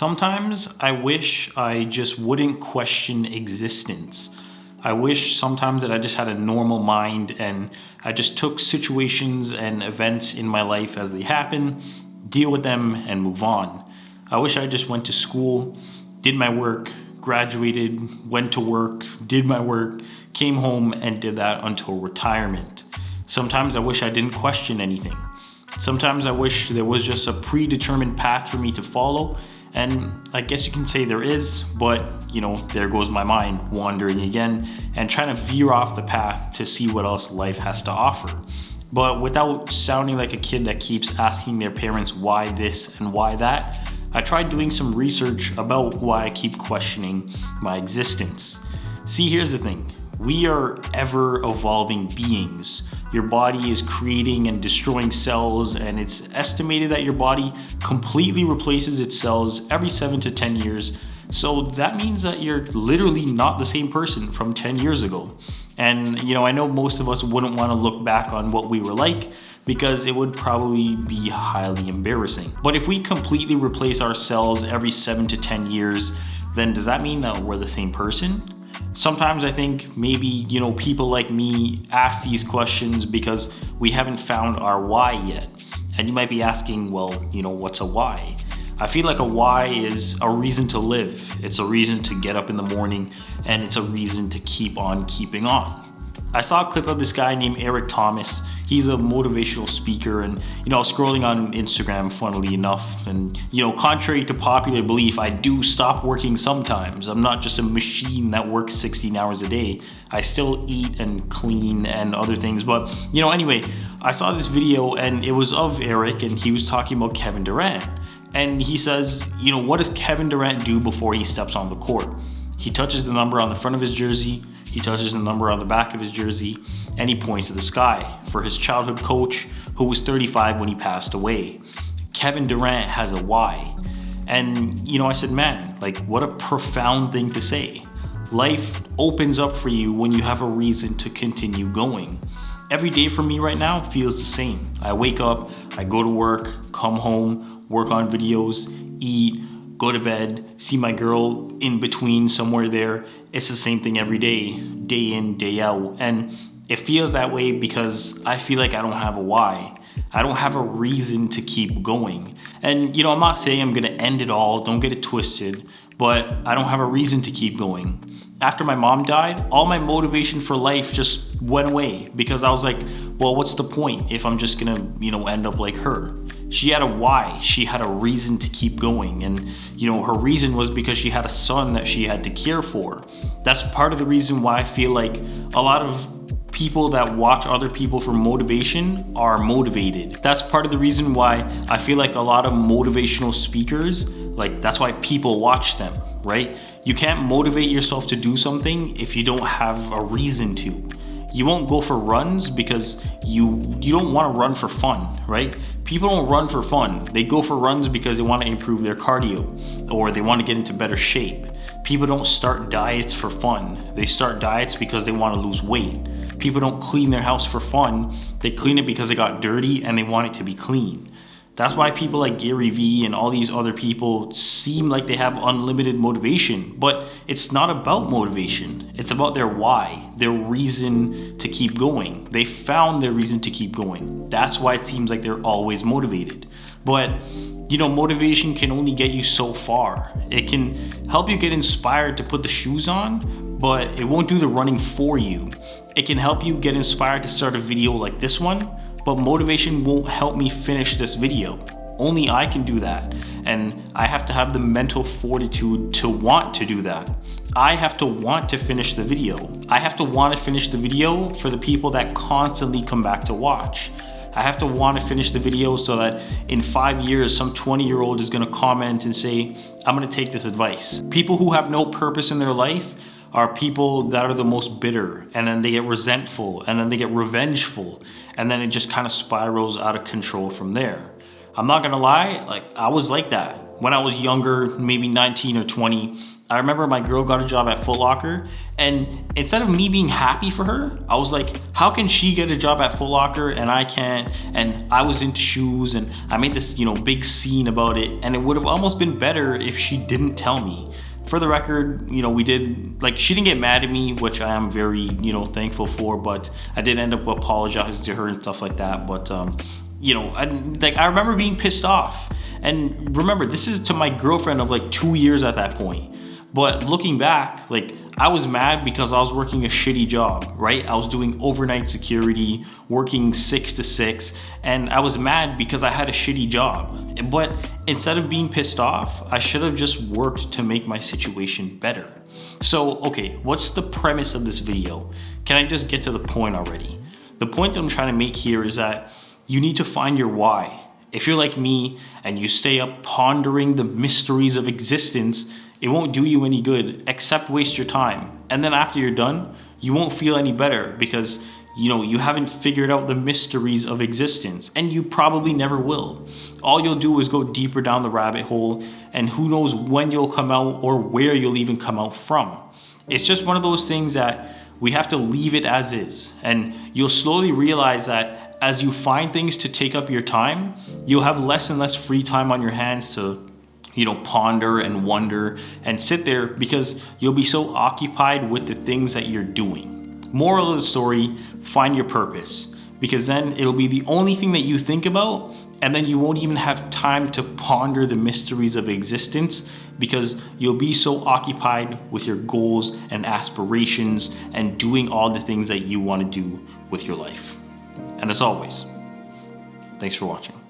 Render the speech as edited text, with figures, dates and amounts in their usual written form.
Sometimes I wish I just wouldn't question existence. I wish sometimes that I just had a normal mind and I just took situations and events in my life as they happen, deal with them, and move on. I wish I just went to school, did my work, graduated, went to work, did my work, came home, and did that until retirement. Sometimes I wish I didn't question anything. Sometimes I wish there was just a predetermined path for me to follow, and I guess you can say there is, but there goes my mind wandering again and trying to veer off the path to see what else life has to offer. But without sounding like a kid that keeps asking their parents why this and why that, I tried doing some research about why I keep questioning my existence. See, here's the thing. We are ever evolving beings. Your body is creating and destroying cells, and it's estimated that your body completely replaces its cells every 7 to 10 years. So that means that you're literally not the same person from 10 years ago. And I know most of us wouldn't want to look back on what we were like because it would probably be highly embarrassing. But if we completely replace our cells every 7 to 10 years, then does that mean that we're the same person? Sometimes I think maybe, people like me ask these questions because we haven't found our why yet. And you might be asking, well, what's a why? I feel like a why is a reason to live. It's a reason to get up in the morning, and it's a reason to keep on keeping on. I saw a clip of this guy named Eric Thomas. He's a motivational speaker, and I was scrolling on Instagram, funnily enough, and contrary to popular belief, I do stop working sometimes. I'm not just a machine that works 16 hours a day. I still eat and clean and other things, but anyway, I saw this video and it was of Eric, and he was talking about Kevin Durant. And he says, what does Kevin Durant do before he steps on the court? He touches the number on the front of his jersey, he touches the number on the back of his jersey, and he points to the sky for his childhood coach, who was 35 when he passed away. Kevin Durant has a why. And, I said, man, what a profound thing to say. Life opens up for you when you have a reason to continue going. Every day for me right now feels the same. I wake up, I go to work, come home, work on videos, eat, go to bed, see my girl in between somewhere there. It's the same thing every day in, day out. And it feels that way because I feel like I don't have a why. I don't have a reason to keep going. And I'm not saying I'm gonna end it all, don't get it twisted, but I don't have a reason to keep going. After my mom died, all my motivation for life just went away because I was like, well, what's the point if I'm just gonna, end up like her? She had a why. She had a reason to keep going. And, her reason was because she had a son that she had to care for. That's part of the reason why I feel like a lot of people that watch other people for motivation are motivated. That's part of the reason why I feel like a lot of motivational speakers, that's why people watch them, right? You can't motivate yourself to do something if you don't have a reason to. You won't go for runs because you don't want to run for fun, right? People don't run for fun. They go for runs because they want to improve their cardio or they want to get into better shape. People don't start diets for fun. They start diets because they want to lose weight. People don't clean their house for fun. They clean it because it got dirty and they want it to be clean. That's why people like Gary Vee and all these other people seem like they have unlimited motivation, but it's not about motivation. It's about their why, their reason to keep going. They found their reason to keep going. That's why it seems like they're always motivated. But, motivation can only get you so far. It can help you get inspired to put the shoes on, but it won't do the running for you. It can help you get inspired to start a video like this one, but motivation won't help me finish this video. Only I can do that. And I have to have the mental fortitude to want to do that. I have to want to finish the video. I have to want to finish the video for the people that constantly come back to watch. I have to want to finish the video so that in 5 years, some 20-year-old is gonna comment and say, I'm gonna take this advice. People who have no purpose in their life are people that are the most bitter, and then they get resentful, and then they get revengeful, and then it just kind of spirals out of control from there. I'm not gonna lie, I was like that. when I was younger, maybe 19 or 20, I remember my girl got a job at Foot Locker, and instead of me being happy for her, I was like, how can she get a job at Foot Locker and I can't? And I was into shoes, and I made this, big scene about it, and it would have almost been better if she didn't tell me. For the record, we did, like, she didn't get mad at me, which I am very, thankful for, but I did end up apologizing to her and stuff like that. But, I remember being pissed off. And remember, this is to my girlfriend of like 2 years at that point. But looking back, like, I was mad because I was working a shitty job, right? I was doing overnight security, working 6 to 6, and I was mad because I had a shitty job. But instead of being pissed off, I should have just worked to make my situation better. So, okay, what's the premise of this video? Can I just get to the point already? The point that I'm trying to make here is that you need to find your why. If you're like me and you stay up pondering the mysteries of existence, it won't do you any good except waste your time. And then after you're done, you won't feel any better because you haven't figured out the mysteries of existence, and you probably never will. All you'll do is go deeper down the rabbit hole, and who knows when you'll come out or where you'll even come out from. It's just one of those things that we have to leave it as is, and you'll slowly realize that as you find things to take up your time, you'll have less and less free time on your hands to ponder and wonder and sit there, because you'll be so occupied with the things that you're doing. Moral of the story, find your purpose, because then it'll be the only thing that you think about, and then you won't even have time to ponder the mysteries of existence, because you'll be so occupied with your goals and aspirations and doing all the things that you want to do with your life. And as always, thanks for watching.